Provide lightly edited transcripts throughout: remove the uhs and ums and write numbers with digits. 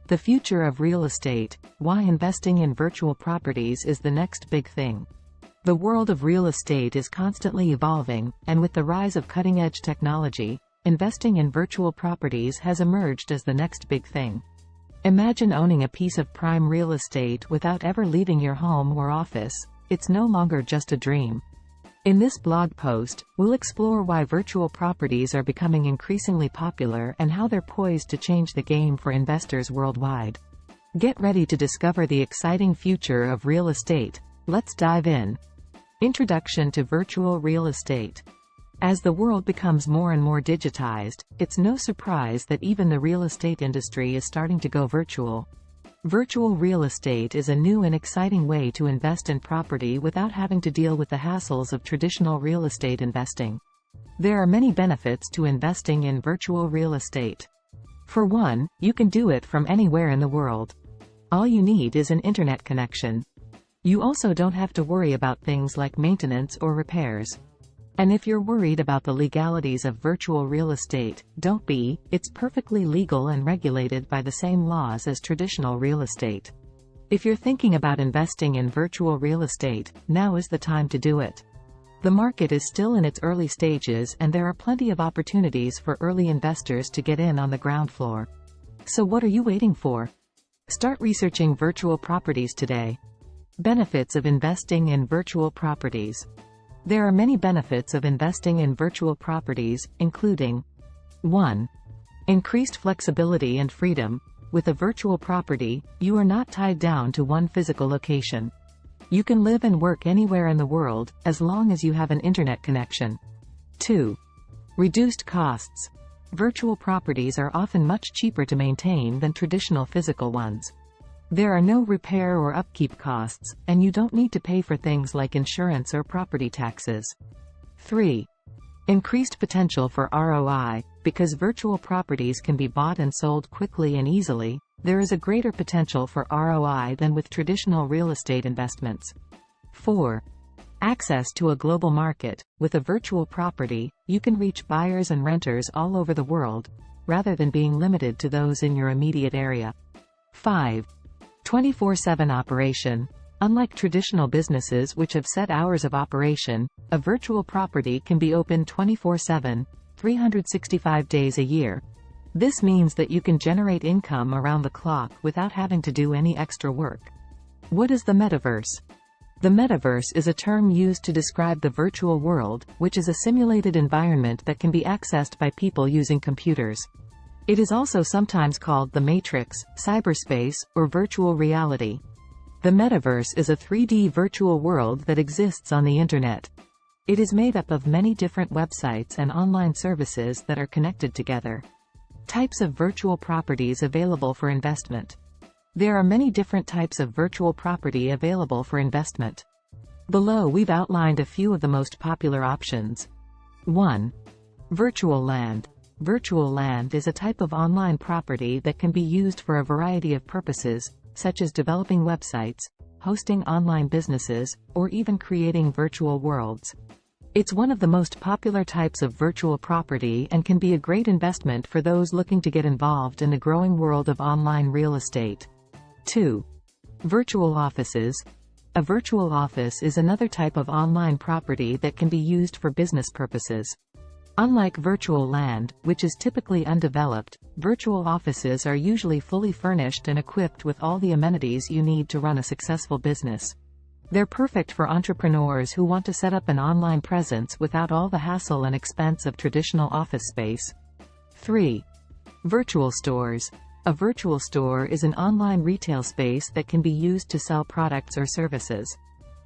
The future of real estate, why investing in virtual properties is the next big thing. The world of real estate is constantly evolving, and with the rise of cutting-edge technology, investing in virtual properties has emerged as the next big thing. Imagine owning a piece of prime real estate without ever leaving your home or office. It's no longer just a dream. In this blog post, we'll explore why virtual properties are becoming increasingly popular and how they're poised to change the game for investors worldwide. Get ready to discover the exciting future of real estate. Let's dive in. Introduction to virtual real estate. As the world becomes more and more digitized, it's no surprise that even the real estate industry is starting to go virtual. Virtual real estate is a new and exciting way to invest in property without having to deal with the hassles of traditional real estate investing. There are many benefits to investing in virtual real estate. For one, you can do it from anywhere in the world. All you need is an internet connection. You also don't have to worry about things like maintenance or repairs. And if you're worried about the legalities of virtual real estate, don't be. It's perfectly legal and regulated by the same laws as traditional real estate. If you're thinking about investing in virtual real estate, now is the time to do it. The market is still in its early stages and there are plenty of opportunities for early investors to get in on the ground floor. So what are you waiting for? Start researching virtual properties today. Benefits of investing in virtual properties. There are many benefits of investing in virtual properties, including 1. Increased flexibility and freedom. With a virtual property, you are not tied down to one physical location. You can live and work anywhere in the world, as long as you have an internet connection. 2. Reduced costs. Virtual properties are often much cheaper to maintain than traditional physical ones. There are no repair or upkeep costs, and you don't need to pay for things like insurance or property taxes. 3. Increased potential for ROI. Because virtual properties can be bought and sold quickly and easily, there is a greater potential for ROI than with traditional real estate investments. 4. Access to a global market. With a virtual property, you can reach buyers and renters all over the world, rather than being limited to those in your immediate area. 5. 24/7 operation. Unlike traditional businesses which have set hours of operation, a virtual property can be open 24/7, 365 days a year. This means that you can generate income around the clock without having to do any extra work. What is the metaverse? The metaverse is a term used to describe the virtual world, which is a simulated environment that can be accessed by people using computers. It is also sometimes called the Matrix, cyberspace, or virtual reality. The metaverse is a 3D virtual world that exists on the internet. It is made up of many different websites and online services that are connected together. Types of virtual properties available for investment. There are many different types of virtual property available for investment. Below we've outlined a few of the most popular options. 1. Virtual land. Virtual land is a type of online property that can be used for a variety of purposes, such as developing websites, hosting online businesses, or even creating virtual worlds. It's one of the most popular types of virtual property and can be a great investment for those looking to get involved in the growing world of online real estate. 2. Virtual offices. A virtual office is another type of online property that can be used for business purposes. Unlike virtual land, which is typically undeveloped, virtual offices are usually fully furnished and equipped with all the amenities you need to run a successful business. They're perfect for entrepreneurs who want to set up an online presence without all the hassle and expense of traditional office space. 3. Virtual stores. A virtual store is an online retail space that can be used to sell products or services.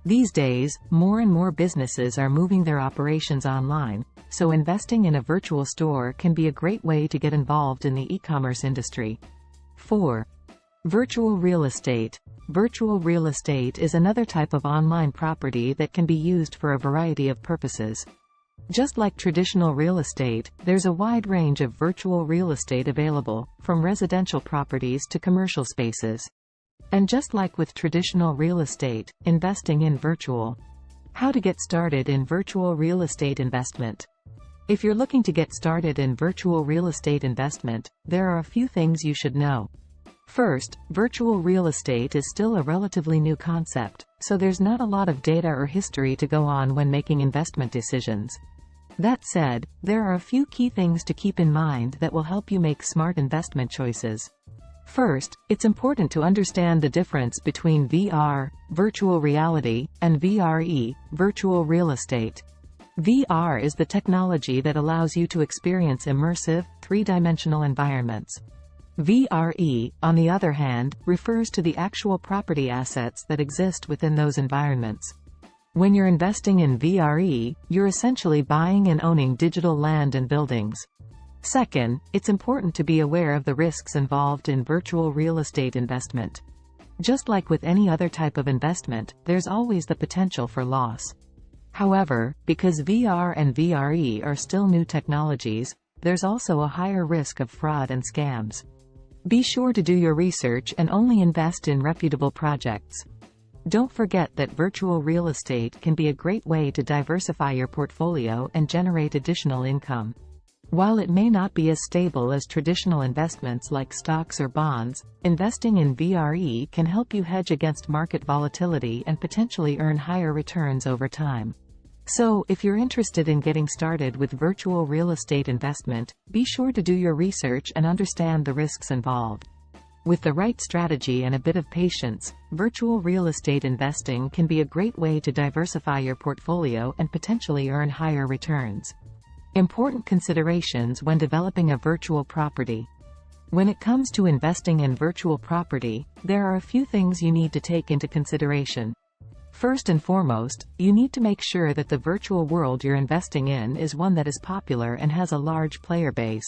These days, more and more businesses are moving their operations online, so investing in a virtual store can be a great way to get involved in the e-commerce industry. 4. Virtual real estate. Virtual real estate is another type of online property that can be used for a variety of purposes. Just like traditional real estate, there's a wide range of virtual real estate available, from residential properties to commercial spaces. And just like with traditional real estate, investing in virtual. How to get started in virtual real estate investment. If you're looking to get started in virtual real estate investment, there are a few things you should know. First, virtual real estate is still a relatively new concept, so there's not a lot of data or history to go on when making investment decisions. That said, there are a few key things to keep in mind that will help you make smart investment choices. First, it's important to understand the difference between VR, virtual reality, and VRE, virtual real estate. VR is the technology that allows you to experience immersive, three-dimensional environments. VRE, on the other hand, refers to the actual property assets that exist within those environments. When you're investing in VRE, you're essentially buying and owning digital land and buildings. Second, it's important to be aware of the risks involved in virtual real estate investment. Just like with any other type of investment, there's always the potential for loss. However, because VR and VRE are still new technologies, there's also a higher risk of fraud and scams. Be sure to do your research and only invest in reputable projects. Don't forget that virtual real estate can be a great way to diversify your portfolio and generate additional income. While it may not be as stable as traditional investments like stocks or bonds, investing in VRE can help you hedge against market volatility and potentially earn higher returns over time. So, if you're interested in getting started with virtual real estate investment, be sure to do your research and understand the risks involved. With the right strategy and a bit of patience, virtual real estate investing can be a great way to diversify your portfolio and potentially earn higher returns. Important considerations when developing a virtual property. When it comes to investing in virtual property, there are a few things you need to take into consideration. First and foremost, you need to make sure that the virtual world you're investing in is one that is popular and has a large player base.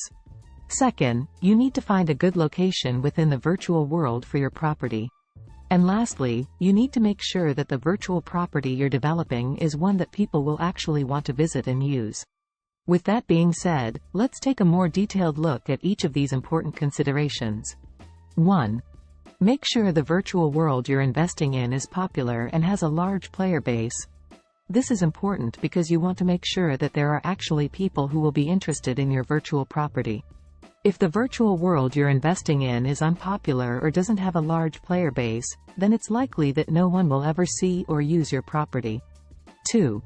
Second, you need to find a good location within the virtual world for your property. And lastly, you need to make sure that the virtual property you're developing is one that people will actually want to visit and use. With that being said, let's take a more detailed look at each of these important considerations. 1. Make sure the virtual world you're investing in is popular and has a large player base. This is important because you want to make sure that there are actually people who will be interested in your virtual property. If the virtual world you're investing in is unpopular or doesn't have a large player base, then it's likely that no one will ever see or use your property. 2.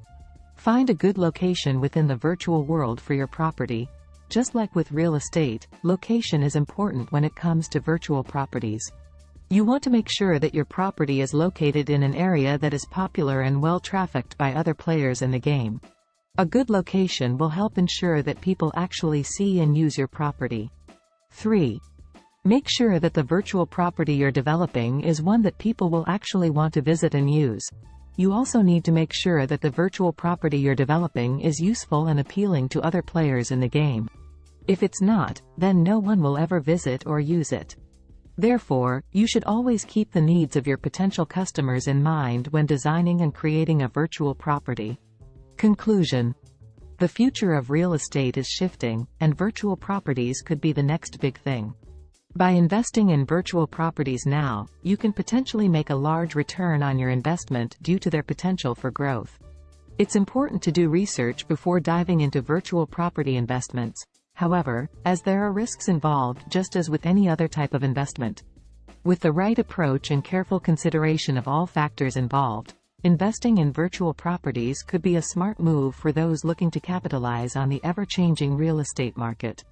Find a good location within the virtual world for your property. Just like with real estate, location is important when it comes to virtual properties. You want to make sure that your property is located in an area that is popular and well trafficked by other players in the game. A good location will help ensure that people actually see and use your property. 3. Make sure that the virtual property you're developing is one that people will actually want to visit and use. You also need to make sure that the virtual property you're developing is useful and appealing to other players in the game. If it's not, then no one will ever visit or use it. Therefore, you should always keep the needs of your potential customers in mind when designing and creating a virtual property. Conclusion. The future of real estate is shifting, and virtual properties could be the next big thing. By investing in virtual properties now, you can potentially make a large return on your investment due to their potential for growth. It's important to do research before diving into virtual property investments. However, as there are risks involved just as with any other type of investment. With the right approach and careful consideration of all factors involved, investing in virtual properties could be a smart move for those looking to capitalize on the ever-changing real estate market.